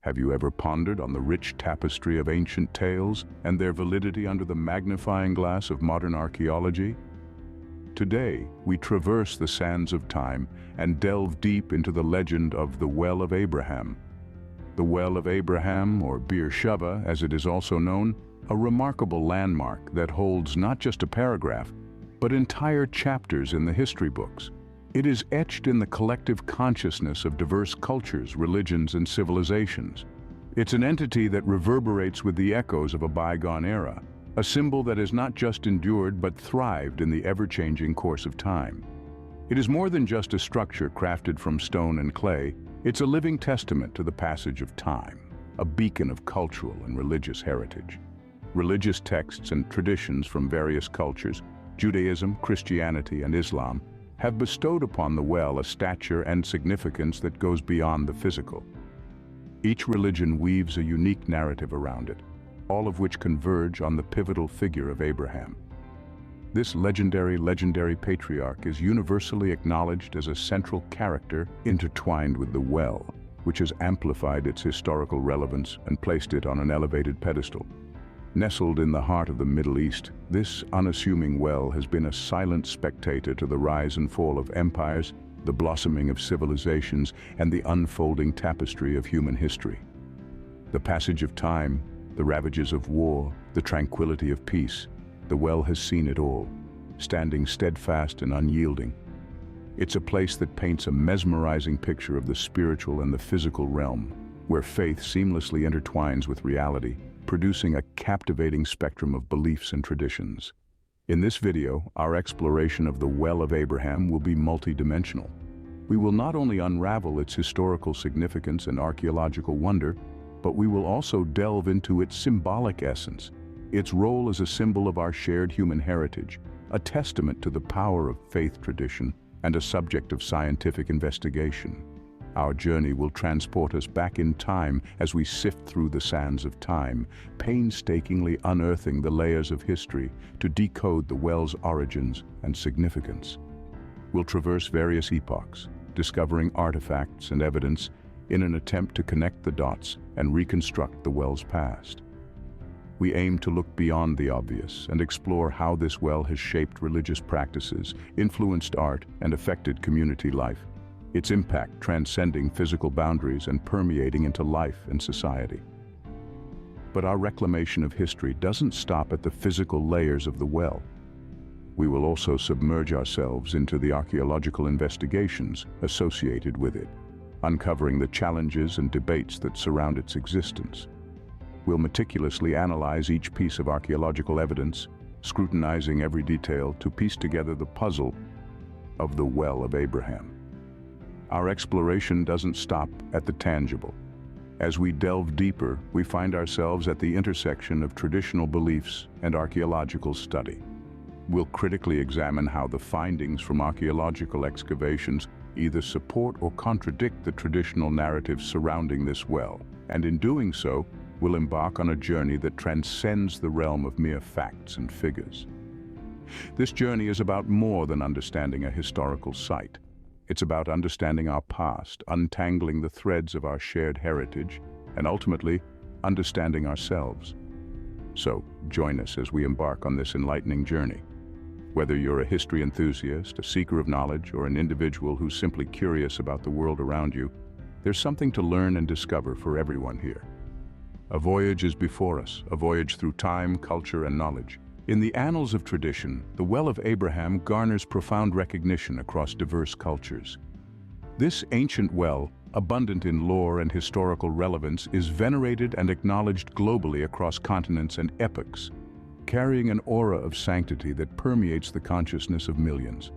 Have you ever pondered on the rich tapestry of ancient tales and their validity under the magnifying glass of modern archaeology? Today, we traverse the sands of time and delve deep into the legend of the Well of Abraham. The Well of Abraham, or Beersheba as it is also known, a remarkable landmark that holds not just a paragraph, but entire chapters in the history books. It is etched in the collective consciousness of diverse cultures, religions, and civilizations. It's an entity that reverberates with the echoes of a bygone era, a symbol that has not just endured but thrived in the ever-changing course of time. It is more than just a structure crafted from stone and clay. It's a living testament to the passage of time, a beacon of cultural and religious heritage. Religious texts and traditions from various cultures, Judaism, Christianity, and Islam, have bestowed upon the well a stature and significance that goes beyond the physical. Each religion weaves a unique narrative around it, all of which converge on the pivotal figure of Abraham. This legendary patriarch is universally acknowledged as a central character intertwined with the well, which has amplified its historical relevance and placed it on an elevated pedestal. Nestled in the heart of the Middle East, this unassuming well has been a silent spectator to the rise and fall of empires, the blossoming of civilizations, and the unfolding tapestry of human history. The passage of time, the ravages of war, the tranquility of peace, the well has seen it all, standing steadfast and unyielding. It's a place that paints a mesmerizing picture of the spiritual and the physical realm, where faith seamlessly intertwines with reality, producing a captivating spectrum of beliefs and traditions. In this video, our exploration of the Well of Abraham will be multidimensional. We will not only unravel its historical significance and archaeological wonder, but we will also delve into its symbolic essence, its role as a symbol of our shared human heritage, a testament to the power of faith tradition, and a subject of scientific investigation. Our journey will transport us back in time as we sift through the sands of time, painstakingly unearthing the layers of history to decode the well's origins and significance. We'll traverse various epochs, discovering artifacts and evidence in an attempt to connect the dots and reconstruct the well's past. We aim to look beyond the obvious and explore how this well has shaped religious practices, influenced art, and affected community life, its impact transcending physical boundaries and permeating into life and society. But our reclamation of history doesn't stop at the physical layers of the well. We will also submerge ourselves into the archaeological investigations associated with it, uncovering the challenges and debates that surround its existence. We'll meticulously analyze each piece of archaeological evidence, scrutinizing every detail to piece together the puzzle of the Well of Abraham. Our exploration doesn't stop at the tangible. As we delve deeper, we find ourselves at the intersection of traditional beliefs and archaeological study. We'll critically examine how the findings from archaeological excavations either support or contradict the traditional narratives surrounding this well, and in doing so, we'll embark on a journey that transcends the realm of mere facts and figures. This journey is about more than understanding a historical site. It's about understanding our past, untangling the threads of our shared heritage, and ultimately, understanding ourselves. So, join us as we embark on this enlightening journey. Whether you're a history enthusiast, a seeker of knowledge, or an individual who's simply curious about the world around you, there's something to learn and discover for everyone here. A voyage is before us, a voyage through time, culture, and knowledge. In the annals of tradition, the Well of Abraham garners profound recognition across diverse cultures. This ancient well, abundant in lore and historical relevance, is venerated and acknowledged globally across continents and epochs, carrying an aura of sanctity that permeates the consciousness of millions.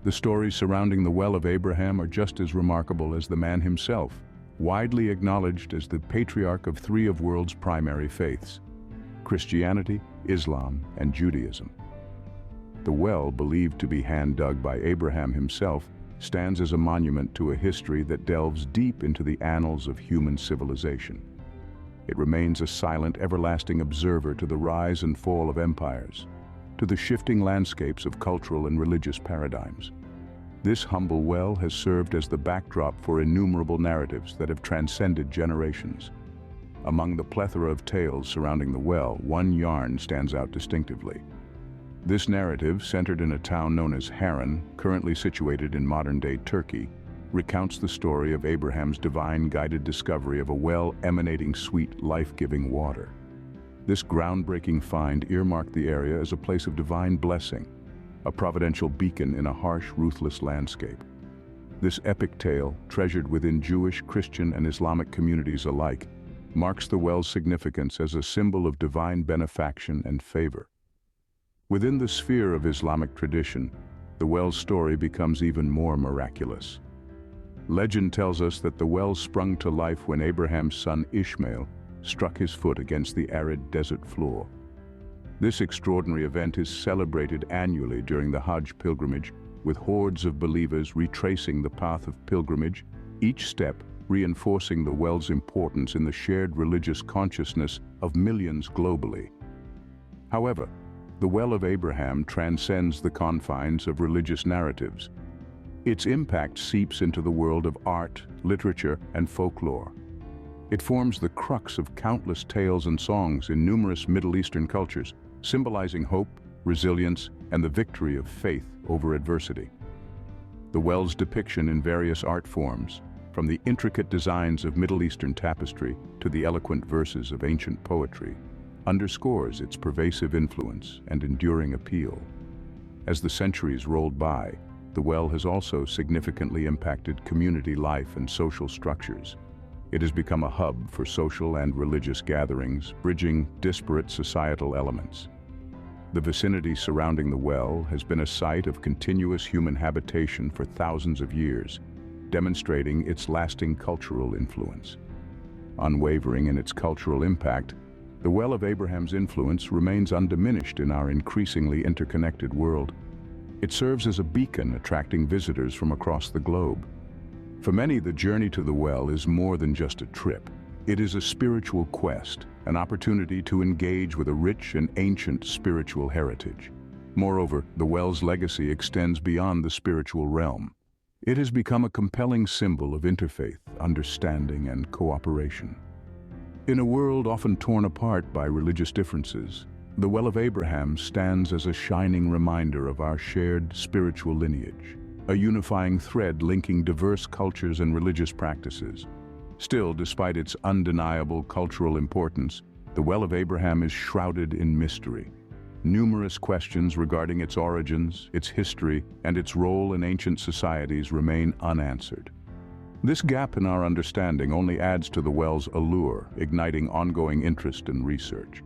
The stories surrounding the Well of Abraham are just as remarkable as the man himself, widely acknowledged as the patriarch of three of the world's primary faiths: Christianity, Islam, and Judaism. The well, believed to be hand-dug by Abraham himself, stands as a monument to a history that delves deep into the annals of human civilization. It remains a silent, everlasting observer to the rise and fall of empires, to the shifting landscapes of cultural and religious paradigms. This humble well has served as the backdrop for innumerable narratives that have transcended generations. Among the plethora of tales surrounding the well, one yarn stands out distinctively. This narrative, centered in a town known as Haran, currently situated in modern-day Turkey, recounts the story of Abraham's divine-guided discovery of a well emanating sweet, life-giving water. This groundbreaking find earmarked the area as a place of divine blessing, a providential beacon in a harsh, ruthless landscape. This epic tale, treasured within Jewish, Christian, and Islamic communities alike, marks the well's significance as a symbol of divine benefaction and favor. Within the sphere of Islamic tradition, the well's story becomes even more miraculous. Legend tells us that the well sprung to life when Abraham's son Ishmael struck his foot against the arid desert floor. This extraordinary event is celebrated annually during the Hajj pilgrimage, with hordes of believers retracing the path of pilgrimage, each step reinforcing the well's importance in the shared religious consciousness of millions globally. However, the Well of Abraham transcends the confines of religious narratives. Its impact seeps into the world of art, literature, and folklore. It forms the crux of countless tales and songs in numerous Middle Eastern cultures, symbolizing hope, resilience, and the victory of faith over adversity. The well's depiction in various art forms, from the intricate designs of Middle Eastern tapestry to the eloquent verses of ancient poetry, underscores its pervasive influence and enduring appeal. As the centuries rolled by, the well has also significantly impacted community life and social structures. It has become a hub for social and religious gatherings, bridging disparate societal elements. The vicinity surrounding the well has been a site of continuous human habitation for thousands of years, demonstrating its lasting cultural influence. Unwavering in its cultural impact, the Well of Abraham's influence remains undiminished in our increasingly interconnected world. It serves as a beacon attracting visitors from across the globe. For many, the journey to the well is more than just a trip. It is a spiritual quest, an opportunity to engage with a rich and ancient spiritual heritage. Moreover, the well's legacy extends beyond the spiritual realm. It has become a compelling symbol of interfaith, understanding, and cooperation. In a world often torn apart by religious differences, the Well of Abraham stands as a shining reminder of our shared spiritual lineage, a unifying thread linking diverse cultures and religious practices. Still, despite its undeniable cultural importance, the Well of Abraham is shrouded in mystery. Numerous questions regarding its origins, its history, and its role in ancient societies remain unanswered. This gap in our understanding only adds to the well's allure, igniting ongoing interest and research.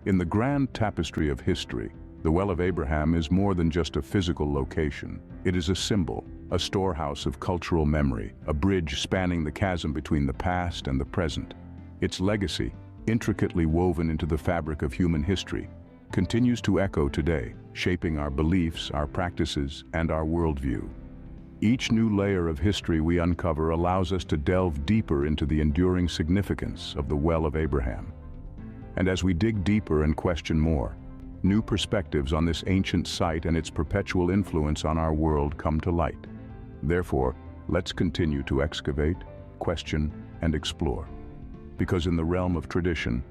In the grand tapestry of history, the Well of Abraham is more than just a physical location. It is a symbol, a storehouse of cultural memory, a bridge spanning the chasm between the past and the present. Its legacy, intricately woven into the fabric of human history, continues to echo today, shaping our beliefs, our practices, and our worldview. Each new layer of history we uncover allows us to delve deeper into the enduring significance of the Well of Abraham. And as we dig deeper and question more, new perspectives on this ancient site and its perpetual influence on our world come to light. Therefore, let's continue to excavate, question, and explore. Because in the realm of tradition,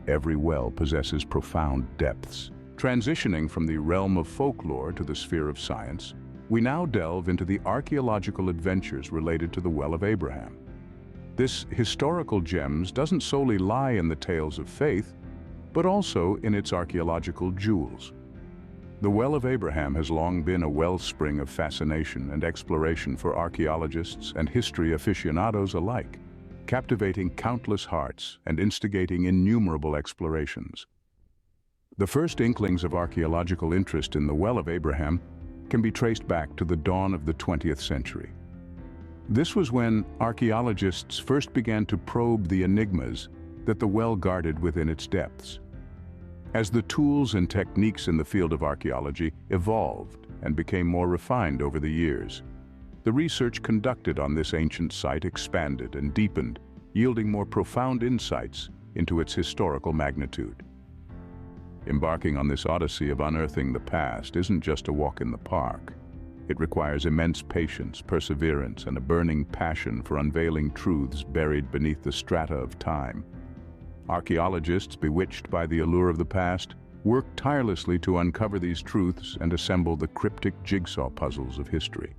every well possesses profound depths. Transitioning from the realm of folklore to the sphere of science, we now delve into the archaeological adventures related to the Well of Abraham. This historical gems doesn't solely lie in the tales of faith, but also in its archaeological jewels. The Well of Abraham has long been a wellspring of fascination and exploration for archaeologists and history aficionados alike, captivating countless hearts and instigating innumerable explorations. The first inklings of archaeological interest in the Well of Abraham can be traced back to the dawn of the 20th century. This was when archaeologists first began to probe the enigmas that the well guarded within its depths. As the tools and techniques in the field of archaeology evolved and became more refined over the years, the research conducted on this ancient site expanded and deepened, yielding more profound insights into its historical magnitude. Embarking on this odyssey of unearthing the past isn't just a walk in the park. It requires immense patience, perseverance, and a burning passion for unveiling truths buried beneath the strata of time. Archaeologists, bewitched by the allure of the past, work tirelessly to uncover these truths and assemble the cryptic jigsaw puzzles of history.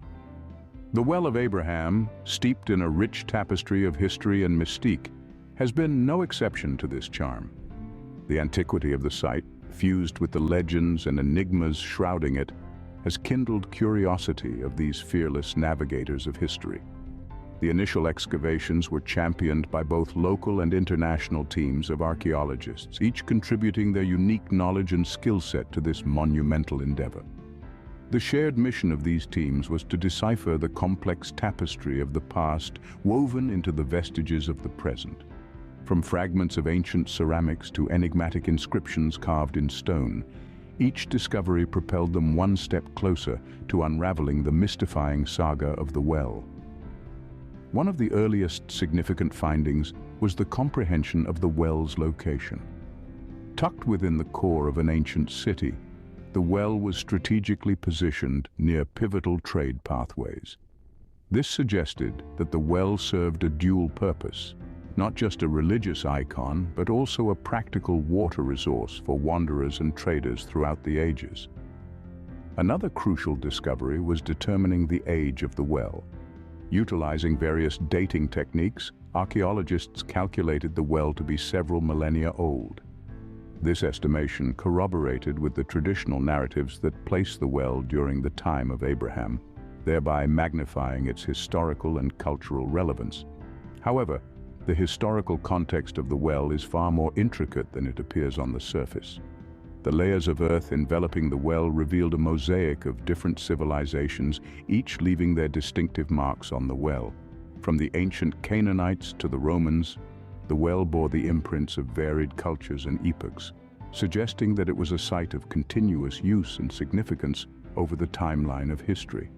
The Well of Abraham, steeped in a rich tapestry of history and mystique, has been no exception to this charm. The antiquity of the site, fused with the legends and enigmas shrouding it, has kindled curiosity of these fearless navigators of history. The initial excavations were championed by both local and international teams of archaeologists, each contributing their unique knowledge and skill set to this monumental endeavor. The shared mission of these teams was to decipher the complex tapestry of the past woven into the vestiges of the present. From fragments of ancient ceramics to enigmatic inscriptions carved in stone, each discovery propelled them one step closer to unraveling the mystifying saga of the well. One of the earliest significant findings was the comprehension of the well's location. Tucked within the core of an ancient city, the well was strategically positioned near pivotal trade pathways. This suggested that the well served a dual purpose, not just a religious icon, but also a practical water resource for wanderers and traders throughout the ages. Another crucial discovery was determining the age of the well. Utilizing various dating techniques, archaeologists calculated the well to be several millennia old. This estimation corroborated with the traditional narratives that place the well during the time of Abraham, thereby magnifying its historical and cultural relevance. However, the historical context of the well is far more intricate than it appears on the surface. The layers of earth enveloping the well revealed a mosaic of different civilizations, each leaving their distinctive marks on the well. From the ancient Canaanites to the Romans, the well bore the imprints of varied cultures and epochs, suggesting that it was a site of continuous use and significance over the timeline of history.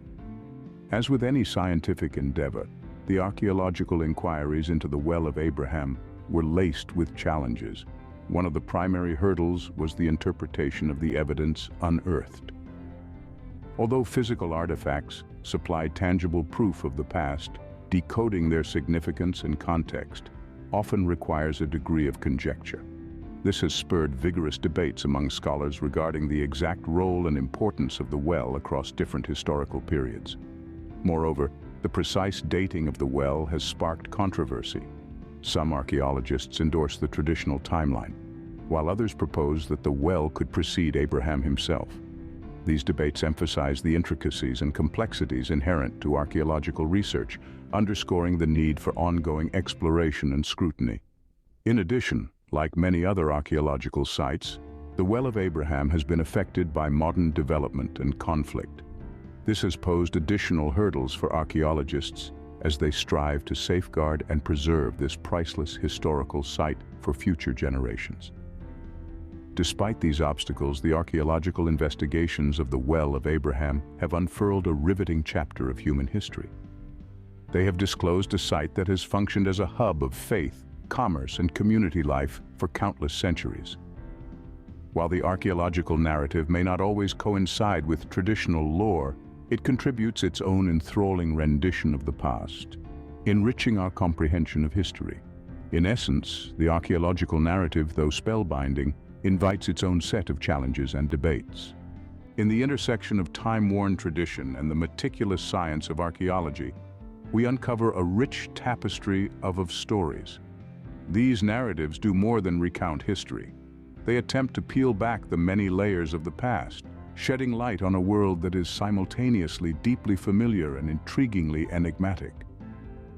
As with any scientific endeavor, the archaeological inquiries into the Well of Abraham were laced with challenges. One of the primary hurdles was the interpretation of the evidence unearthed. Although physical artifacts supplied tangible proof of the past, decoding their significance and context often requires a degree of conjecture. This has spurred vigorous debates among scholars regarding the exact role and importance of the well across different historical periods. Moreover, the precise dating of the well has sparked controversy. Some archaeologists endorse the traditional timeline, while others propose that the well could precede Abraham himself. These debates emphasize the intricacies and complexities inherent to archaeological research, underscoring the need for ongoing exploration and scrutiny. In addition, like many other archaeological sites, the Well of Abraham has been affected by modern development and conflict. This has posed additional hurdles for archaeologists as they strive to safeguard and preserve this priceless historical site for future generations. Despite these obstacles, the archaeological investigations of the Well of Abraham have unfurled a riveting chapter of human history. They have disclosed a site that has functioned as a hub of faith, commerce, and community life for countless centuries. While the archaeological narrative may not always coincide with traditional lore, it contributes its own enthralling rendition of the past, enriching our comprehension of history. In essence, the archaeological narrative, though spellbinding, invites its own set of challenges and debates. In the intersection of time-worn tradition and the meticulous science of archaeology, we uncover a rich tapestry of stories. These narratives do more than recount history. They attempt to peel back the many layers of the past, shedding light on a world that is simultaneously deeply familiar and intriguingly enigmatic.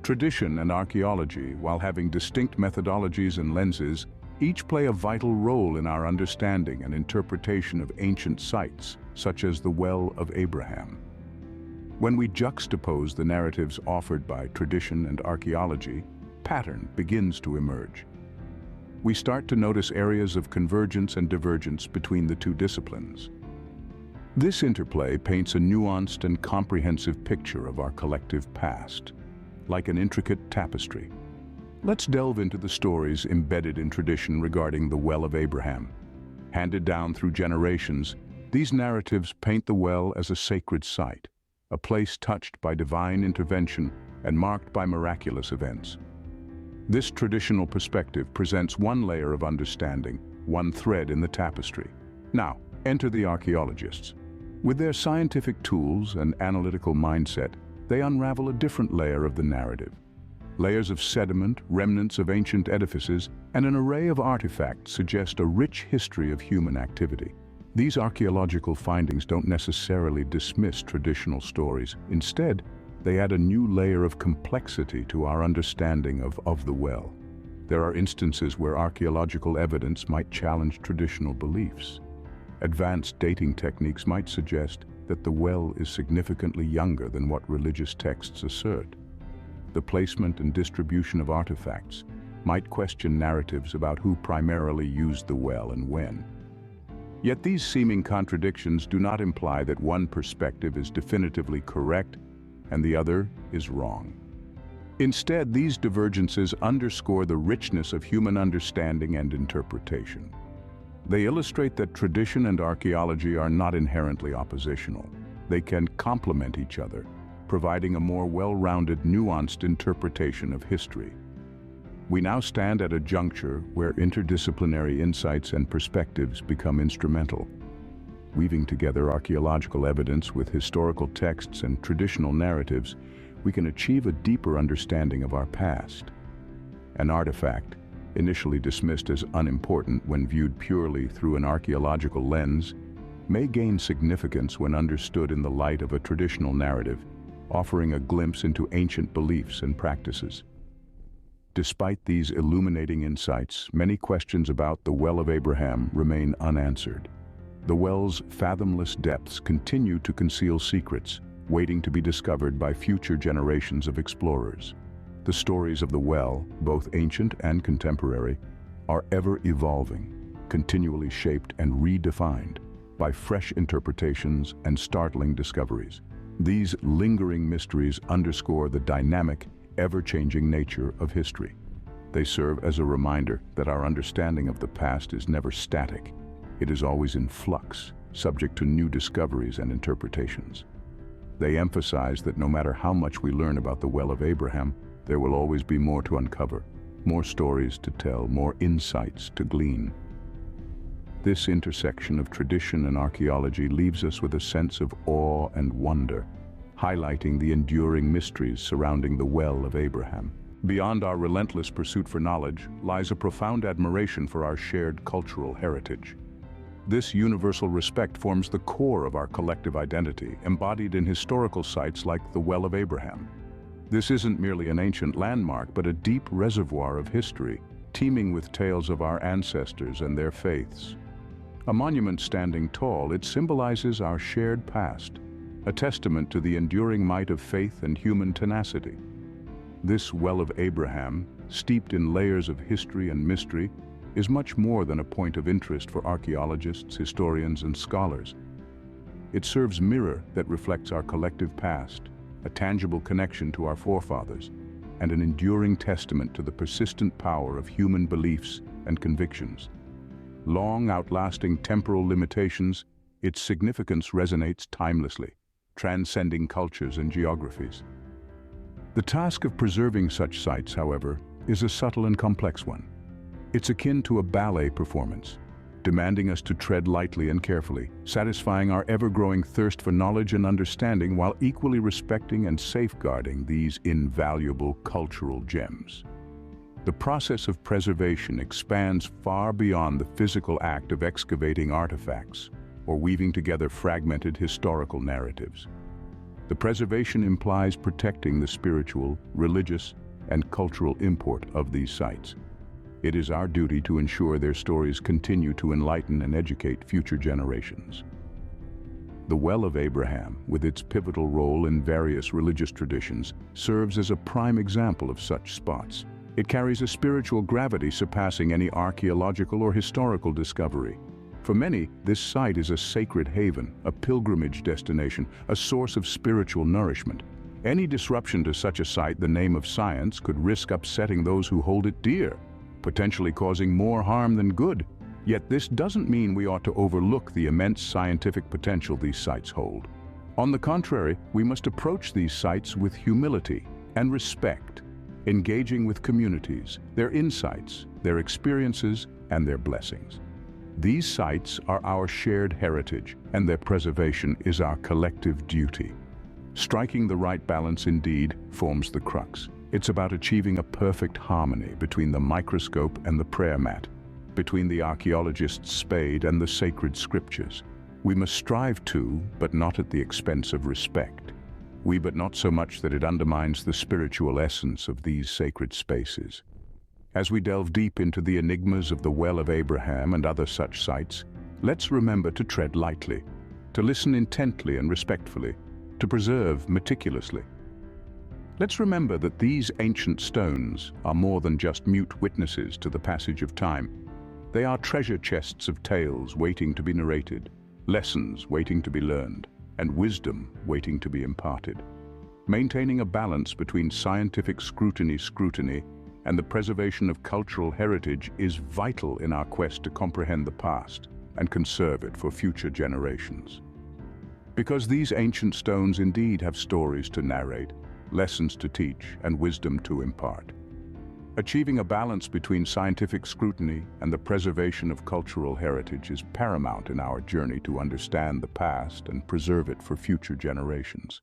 Tradition and archaeology, while having distinct methodologies and lenses, each play a vital role in our understanding and interpretation of ancient sites, such as the Well of Abraham. When we juxtapose the narratives offered by tradition and archaeology, pattern begins to emerge. We start to notice areas of convergence and divergence between the two disciplines. This interplay paints a nuanced and comprehensive picture of our collective past, like an intricate tapestry. Let's delve into the stories embedded in tradition regarding the Well of Abraham. Handed down through generations, these narratives paint the well as a sacred site, a place touched by divine intervention and marked by miraculous events. This traditional perspective presents one layer of understanding, one thread in the tapestry. Now, enter the archaeologists. With their scientific tools and analytical mindset, they unravel a different layer of the narrative. Layers of sediment, remnants of ancient edifices, and an array of artifacts suggest a rich history of human activity. These archaeological findings don't necessarily dismiss traditional stories. Instead, they add a new layer of complexity to our understanding of the well. There are instances where archaeological evidence might challenge traditional beliefs. Advanced dating techniques might suggest that the well is significantly younger than what religious texts assert. The placement and distribution of artifacts might question narratives about who primarily used the well and when. Yet these seeming contradictions do not imply that one perspective is definitively correct and the other is wrong. Instead, these divergences underscore the richness of human understanding and interpretation. They illustrate that tradition and archaeology are not inherently oppositional. They can complement each other, providing a more well-rounded, nuanced interpretation of history. We now stand at a juncture where interdisciplinary insights and perspectives become instrumental. Weaving together archaeological evidence with historical texts and traditional narratives, we can achieve a deeper understanding of our past. An artifact, initially dismissed as unimportant when viewed purely through an archaeological lens, may gain significance when understood in the light of a traditional narrative, offering a glimpse into ancient beliefs and practices. Despite these illuminating insights, many questions about the Well of Abraham remain unanswered. The well's fathomless depths continue to conceal secrets, waiting to be discovered by future generations of explorers. The stories of the well, both ancient and contemporary, are ever evolving, continually shaped and redefined by fresh interpretations and startling discoveries. These lingering mysteries underscore the dynamic, ever-changing nature of history. They serve as a reminder that our understanding of the past is never static. It is always in flux, subject to new discoveries and interpretations. They emphasize that no matter how much we learn about the Well of Abraham, there will always be more to uncover, more stories to tell, more insights to glean. This intersection of tradition and archaeology leaves us with a sense of awe and wonder, highlighting the enduring mysteries surrounding the Well of Abraham. Beyond our relentless pursuit for knowledge lies a profound admiration for our shared cultural heritage. This universal respect forms the core of our collective identity, embodied in historical sites like the Well of Abraham. This isn't merely an ancient landmark, but a deep reservoir of history, teeming with tales of our ancestors and their faiths. A monument standing tall, it symbolizes our shared past, a testament to the enduring might of faith and human tenacity. This Well of Abraham, steeped in layers of history and mystery, is much more than a point of interest for archaeologists, historians, and scholars. It serves a mirror that reflects our collective past, a tangible connection to our forefathers, and an enduring testament to the persistent power of human beliefs and convictions. Long outlasting temporal limitations, its significance resonates timelessly, transcending cultures and geographies. The task of preserving such sites, however, is a subtle and complex one. It's akin to a ballet performance, demanding us to tread lightly and carefully, satisfying our ever-growing thirst for knowledge and understanding while equally respecting and safeguarding these invaluable cultural gems. The process of preservation expands far beyond the physical act of excavating artifacts or weaving together fragmented historical narratives. The preservation implies protecting the spiritual, religious, and cultural import of these sites. It is our duty to ensure their stories continue to enlighten and educate future generations. The Well of Abraham, with its pivotal role in various religious traditions, serves as a prime example of such spots. It carries a spiritual gravity surpassing any archaeological or historical discovery. For many, this site is a sacred haven, a pilgrimage destination, a source of spiritual nourishment. Any disruption to such a site, the name of science, could risk upsetting those who hold it dear, potentially causing more harm than good. Yet this doesn't mean we ought to overlook the immense scientific potential these sites hold. On the contrary, we must approach these sites with humility and respect, engaging with communities, their insights, their experiences, and their blessings. These sites are our shared heritage, and their preservation is our collective duty. Striking the right balance indeed forms the crux. It's about achieving a perfect harmony between the microscope and the prayer mat, between the archaeologist's spade and the sacred scriptures. We must strive to, but not at the expense of respect. But not so much that it undermines the spiritual essence of these sacred spaces. As we delve deep into the enigmas of the Well of Abraham and other such sites, let's remember to tread lightly, to listen intently and respectfully, to preserve meticulously. Let's remember that these ancient stones are more than just mute witnesses to the passage of time. They are treasure chests of tales waiting to be narrated, lessons waiting to be learned, and wisdom waiting to be imparted. Maintaining a balance between scientific scrutiny and the preservation of cultural heritage is vital in our quest to comprehend the past and conserve it for future generations. Because these ancient stones indeed have stories to narrate, lessons to teach, and wisdom to impart. Achieving a balance between scientific scrutiny and the preservation of cultural heritage is paramount in our journey to understand the past and preserve it for future generations.